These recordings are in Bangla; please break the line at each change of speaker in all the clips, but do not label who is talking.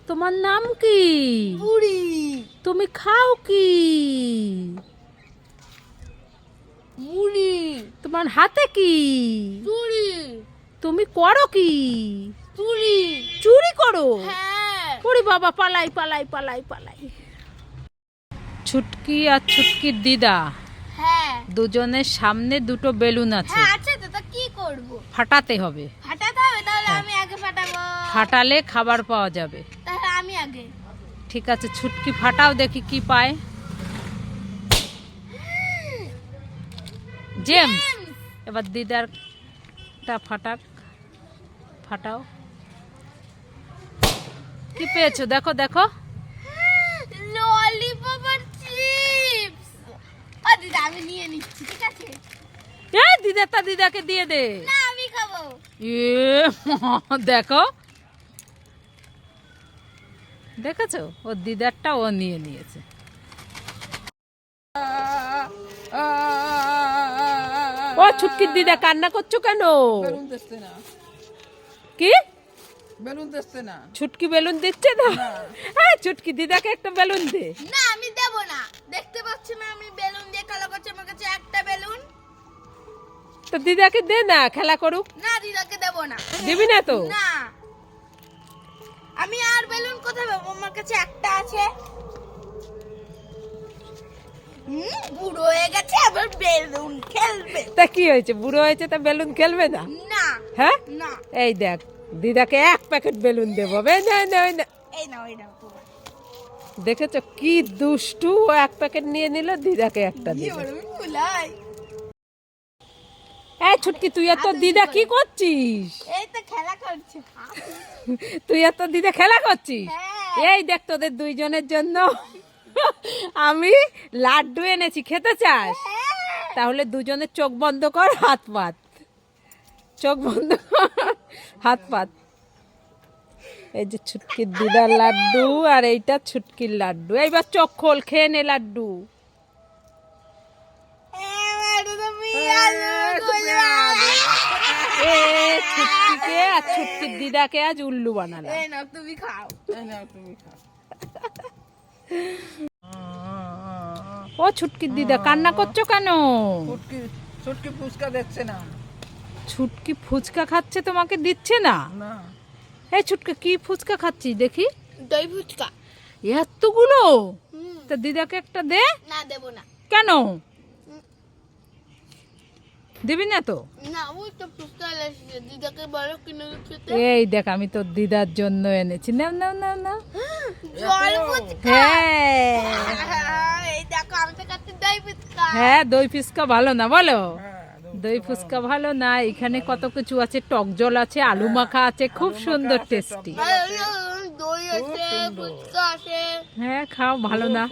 তোমার নাম কি?
বুড়ি।
তুমি খাও কি?
মুড়ি।
তোমার হাতে কি?
চুড়ি।
তুমি করো কি?
চুড়ি।
চুরি করো?
হ্যাঁ।
ওরে বাবা, পালাই পালাই পালাই পালাই। ছুটকি আর ছুটকির দিদা
হ্যাঁ।
দুজনের সামনে দুটো বেলুন আছে,
হ্যাঁ আছে তো, তা কি করব?
ফাটাতে হবে।
ফাটাতে হবে? তাহলে আমি আগে ফাটাবো।
ফাটালে খাবার পাওয়া যাবে।
তাহলে আমি আগে।
ঠিক আছে, ছুটকি ফাটাও, দেখি কি পায়। জেমস, এবার দিদারটা ফাটাও। কি পেয়েছো দেখো দেখো।
ললিপপ আর চিপস। ও দিদা, আমি নিয়ে নিচ্ছি, ঠিক আছে?
দিদারটা দিদাকে দিয়ে দে।
না, আমি খাবো।
দেখো, দেখেছো, ও দিদারটা ও নিয়ে নিয়েছে। ও ছুটকির দিদা, কান্না করছো কেন?
বেলুন দিচ্ছে না।
কি
বেলুন দিচ্ছে না।
ছুটকি বেলুন দিচ্ছে না? হ্যাঁ, ছুটকি দিদাকে একটা বেলুন দে।
না, আমি দেব না। দেখতে পাচ্ছি না আমি বেলুন দিয়ে খেলা করছি, আমার কাছে একটা বেলুন।
তো দিদাকে দে না, খেলা করুক।
না, দিদাকে দেব না।
দিবি না তো?
না, আমি আর বেলুন কোথায় পাবো? আমার কাছে একটা আছে। বুড়ো হয়ে গেছে, আবার বেলুন খেলবে?
তা কি হয়েছে, বুড়ো হয়েছে তা বেলুন খেলবে না?
না।
হ্যাঁ,
না।
এই দেখ, দিদাকে এক প্যাকেট বেলুন দেবো।
এই নাও তোমার।
দেখেছো কি দুষ্টু, ও এক প্যাকেট নিয়ে নিল, দিদাকে একটা দিল।
ভুলাই।
এই ছুটকি, তুই আর তোর দিদা কি করছিস?
এই তো খেলা করছে।
তুই আর তোর দিদা খেলা করছিস?
হ্যাঁ।
এই দেখ, তোদের দুইজনের জন্য আমি লাড্ডু এনেছি, খেতে চাস? তাহলে দুজনের চোখ বন্ধ কর, হাত পাত। চোখ বন্ধ কর, হাত পাত। এই যে ছুটকির দিদার লাড্ডু, আর এইটা ছুটকির লাড্ডু। এইবার চোখ খোল, খেয়ে নে লাড্ডু। ছুটকিকে আর ছুটকির দিদাকে আজ উল্লু বানালাম।
এই নাও, তুমি খাও।
ও ছুটকির দিদা, কান্না করছো কেন?
ছুটকি ফুচকা দিচ্ছে না।
ছুটকি ফুচকা খাচ্ছে, তোমাকে দিচ্ছে না?
না।
এই ছুটকি, কি ফুচকা খাচ্ছিস দেখি?
দই ফুচকা।
এতগুলো? তা দিদাকে একটা দে।
না, দেব না।
কেন দিবি না তো?
না, ওই তো ফুচকা এসেছে, দিদাকে বলো কিনে খেতে।
এই দেখ, আমি তোর দিদার জন্য এনেছি, নাও নাও নাও নাও।
জল ফুচকা।
হ্যাঁ
এই দেখো, আমি তো খাচ্ছি দই ফুচকা।
হ্যাঁ, দই ফুচকা ভালো না বলো?
হ্যাঁ,
দই ফুচকা ভালো না? এখানে কত কিছু আছে, টক জল আছে, আলু মাখা আছে, খুব সুন্দর টেস্টি।
দই আছে, ফুচকা আছে।
হ্যাঁ, খাও, ভালো না?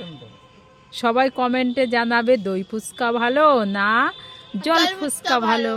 সবাই কমেন্টে জানাবে দই ফুচকা ভালো না জল ফুচকা ভালো।